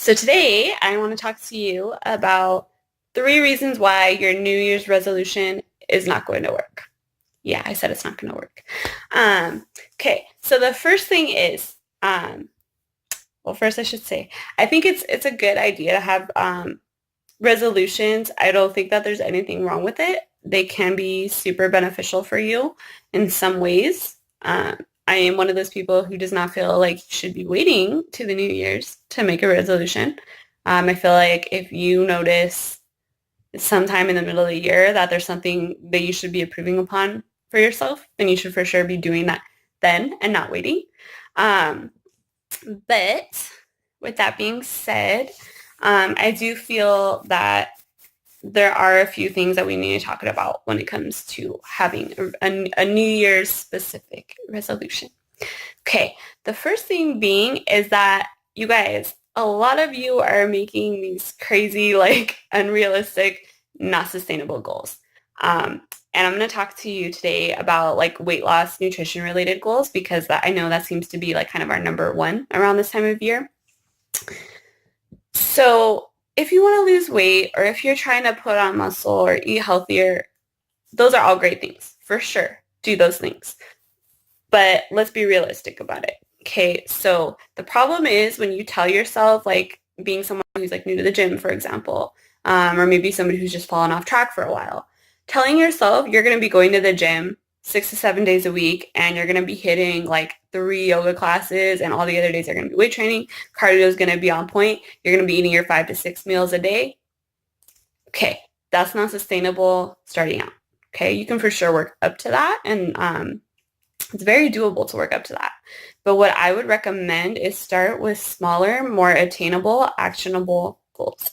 So today I want to talk to you about 3 reasons why your New Year's resolution is not going to work. Yeah, I said it's not going to work. Okay, so the first thing is, well, first I should say, I think it's a good idea to have resolutions. I don't think that there's anything wrong with it. They can be super beneficial for you in some ways. I am one of those people who does not feel like you should be waiting to the New Year's to make a resolution. I feel like if you notice sometime in the middle of the year that there's something that you should be improving upon for yourself, then you should for sure be doing that then and not waiting. Um, but with that being said, I do feel that there are a few things that we need to talk about when it comes to having a New Year's specific resolution. Okay, the first thing being is that you guys, a lot of you are making these crazy, like unrealistic, not sustainable goals. And I'm going to talk to you today about like weight loss, nutrition related goals because I know that seems to be like kind of our number one around this time of year. So if you want to lose weight or if you're trying to put on muscle or eat healthier, those are all great things for sure. Do those things. But let's be realistic about it. Okay, so the problem is when you tell yourself, like being someone who's like new to the gym, for example, or maybe somebody who's just fallen off track for a while, telling yourself you're going to be going to the gym 6 to 7 days a week and you're going to be hitting like 3 yoga classes and all the other days are going to be weight training, cardio is going to be on point, you're going to be eating your 5 to 6 meals a day. Okay, that's not sustainable starting out. Okay, you can for sure work up to that and it's very doable to work up to that. But what I would recommend is start with smaller, more attainable, actionable goals.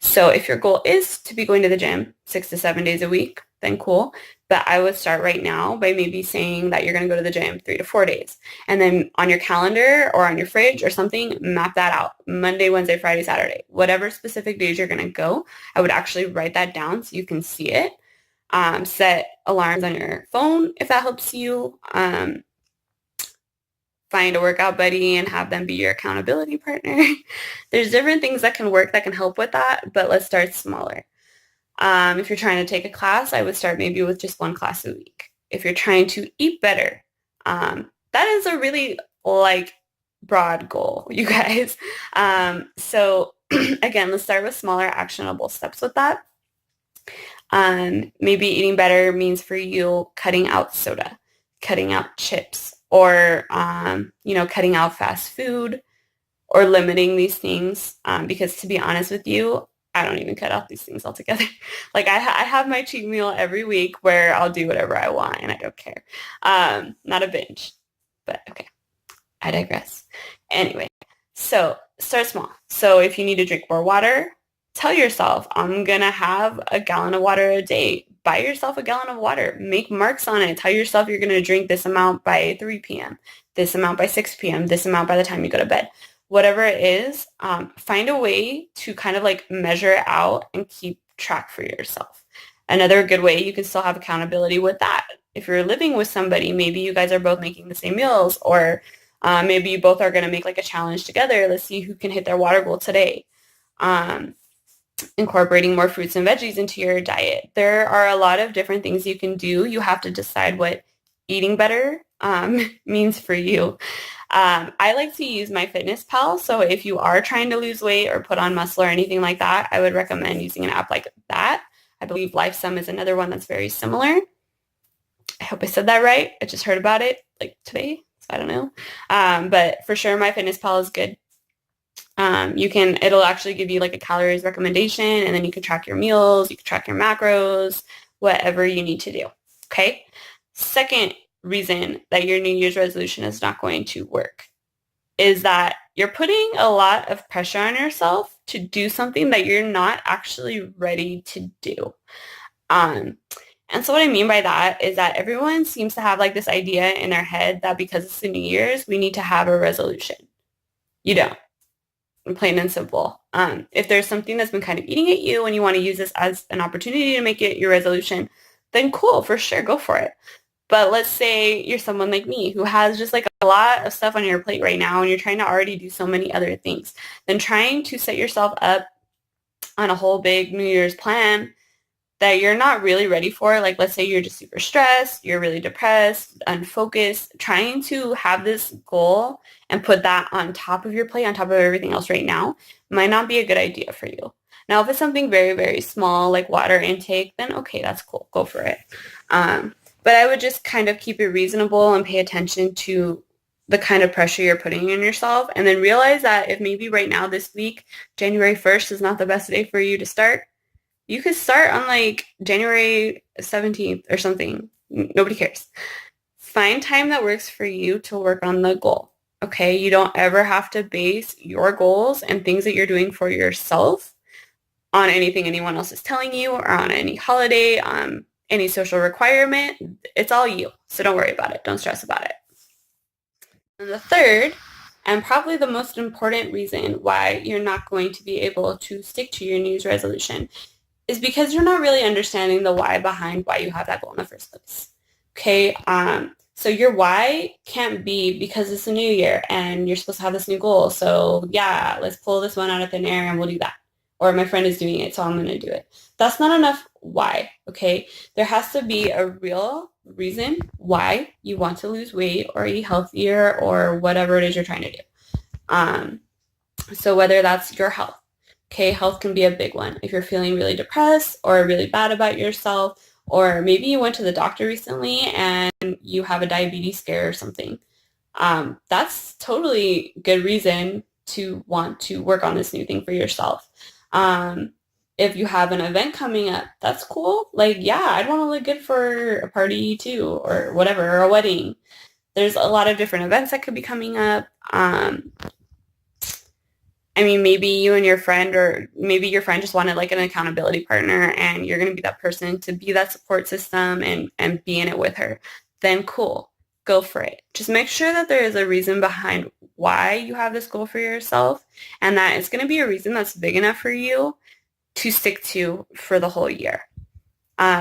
So if your goal is to be going to the gym 6 to 7 days a week, then cool. But I would start right now by maybe saying that you're going to go to the gym 3 to 4 days. And then on your calendar or on your fridge or something, map that out. Monday, Wednesday, Friday, Saturday. Whatever specific days you're going to go, I would actually write that down so you can see it. Set alarms on your phone if that helps you. Find a workout buddy and have them be your accountability partner. There's different things that can work that can help with that, but let's start smaller. If you're trying to take a class, I would start maybe with just one class a week. If you're trying to eat better, that is a really like broad goal, you guys. So again, let's start with smaller actionable steps with that. Maybe eating better means for you cutting out soda, cutting out chips, or, cutting out fast food or limiting these things. Because to be honest with you, I don't even cut out these things altogether. Like I have my cheat meal every week where I'll do whatever I want and I don't care. Not a binge, but okay, I digress. Anyway, so start small. So if you need to drink more water, tell yourself, I'm going to have a gallon of water a day. Buy yourself a gallon of water. Make marks on it. Tell yourself you're going to drink this amount by 3 p.m., this amount by 6 p.m., this amount by the time you go to bed. Whatever it is, find a way to kind of like measure it out and keep track for yourself. Another good way, you can still have accountability with that. If you're living with somebody, maybe you guys are both making the same meals or maybe you both are going to make like a challenge together. Let's see who can hit their water goal today. Incorporating more fruits and veggies into your diet. There are a lot of different things you can do. You have to decide what eating better means for you. I like to use MyFitnessPal. So if you are trying to lose weight or put on muscle or anything like that, I would recommend using an app like that. I believe LifeSum is another one that's very similar. I hope I said that right. I just heard about it like today, so I don't know. But for sure, MyFitnessPal is good. It'll actually give you like a calories recommendation and then you can track your meals, you can track your macros, whatever you need to do. Okay. Second reason that your New Year's resolution is not going to work is that you're putting a lot of pressure on yourself to do something that you're not actually ready to do. And so what I mean by that is that everyone seems to have like this idea in their head that because it's the New Year's, we need to have a resolution. You don't. Plain and simple. If there's something that's been kind of eating at you and you want to use this as an opportunity to make it your resolution, then cool, for sure, go for it. But let's say you're someone like me who has just like a lot of stuff on your plate right now and you're trying to already do so many other things. Then trying to set yourself up on a whole big New Year's plan that you're not really ready for, like let's say you're just super stressed, you're really depressed, unfocused, trying to have this goal and put that on top of your plate, on top of everything else right now, might not be a good idea for you. Now, if it's something very, very small, like water intake, then okay, that's cool. Go for it. But I would just kind of keep it reasonable and pay attention to the kind of pressure you're putting on yourself, and then realize that if maybe right now this week, January 1st is not the best day for you to start, you could start on like January 17th or something. Nobody cares. Find time that works for you to work on the goal. Okay? You don't ever have to base your goals and things that you're doing for yourself on anything anyone else is telling you or on any holiday, any social requirement. It's all you. So don't worry about it. Don't stress about it. And the third, and probably the most important reason why you're not going to be able to stick to your New Year's resolution is because you're not really understanding the why behind why you have that goal in the first place. Okay, so your why can't be because it's a new year and you're supposed to have this new goal. So yeah, let's pull this one out of thin air and we'll do that. Or my friend is doing it, so I'm going to do it. That's not enough why, okay? There has to be a real reason why you want to lose weight or eat healthier or whatever it is you're trying to do. So whether that's your health, okay, health can be a big one. If you're feeling really depressed or really bad about yourself, or maybe you went to the doctor recently and you have a diabetes scare or something, that's totally good reason to want to work on this new thing for yourself. If you have an event coming up, that's cool. Like, yeah, I'd want to look good for a party too, or whatever, or a wedding. There's a lot of different events that could be coming up. I mean, maybe you and your friend, or maybe your friend just wanted like an accountability partner and you're going to be that person to be that support system and be in it with her. Then cool, go for it. Just make sure that there is a reason behind why you have this goal for yourself, and that it's going to be a reason that's big enough for you to stick to for the whole year.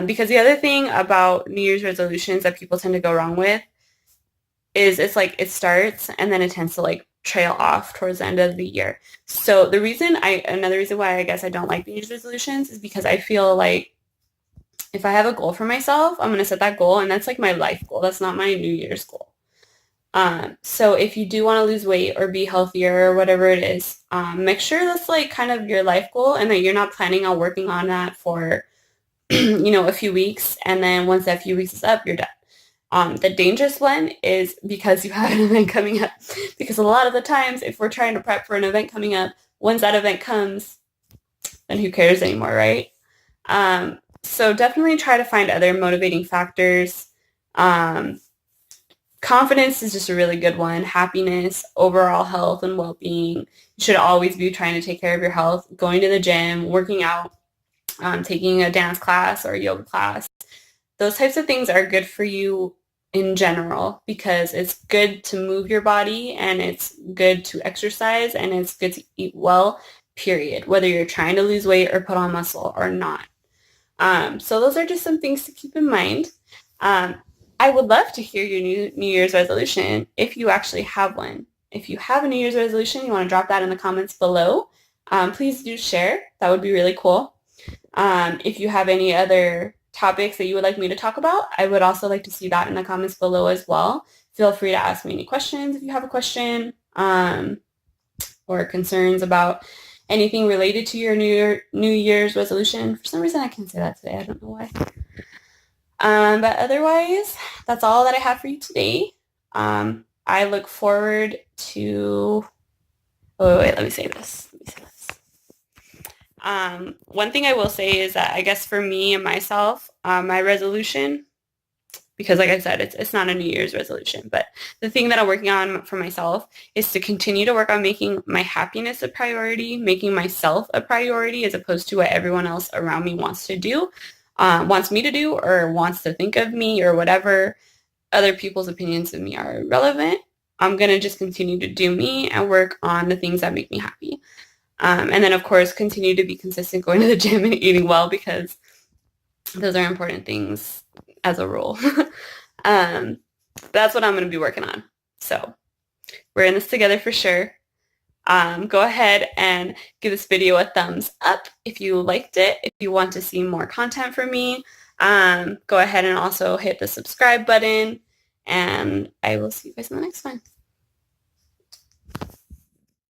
Because the other thing about New Year's resolutions that people tend to go wrong with is it's like it starts and then it tends to like trail off towards the end of the year. So another reason why I guess I don't like New Year's resolutions is because I feel like if I have a goal for myself, I'm going to set that goal, and that's like my life goal. That's not my New Year's goal. So if you do want to lose weight or be healthier or whatever it is, make sure that's like kind of your life goal and that you're not planning on working on that for, a few weeks. And then once that few weeks is up, you're done. The dangerous one is because you have an event coming up. Because a lot of the times, if we're trying to prep for an event coming up, once that event comes, then who cares anymore, right? So definitely try to find other motivating factors. Confidence is just a really good one. Happiness, overall health and well-being. You should always be trying to take care of your health, going to the gym, working out, taking a dance class or a yoga class. Those types of things are good for you in general because it's good to move your body and it's good to exercise and it's good to eat well, period, whether you're trying to lose weight or put on muscle or not. So those are just some things to keep in mind. I would love to hear your New Year's resolution if you actually have one. If you have a New Year's resolution, you want to drop that in the comments below. Please do share. That would be really cool. If you have any other topics that you would like me to talk about, I would also like to see that in the comments below as well. Feel free to ask me any questions if you have a question or concerns about anything related to your New Year's resolution. For some reason, I can't say that today. I don't know why. But otherwise, that's all that I have for you today. I look forward to... Oh, wait, let me say this. One thing I will say is that I guess for me and myself, my resolution, because like I said, it's not a New Year's resolution, but the thing that I'm working on for myself is to continue to work on making my happiness a priority, making myself a priority as opposed to what everyone else around me wants me to do, or wants to think of me, or whatever. Other people's opinions of me are irrelevant. I'm going to just continue to do me and work on the things that make me happy. And then, of course, continue to be consistent going to the gym and eating well because those are important things as a rule. That's what I'm going to be working on. So we're in this together for sure. Go ahead and give this video a thumbs up if you liked it. If you want to see more content from me, go ahead and also hit the subscribe button, and I will see you guys in the next one.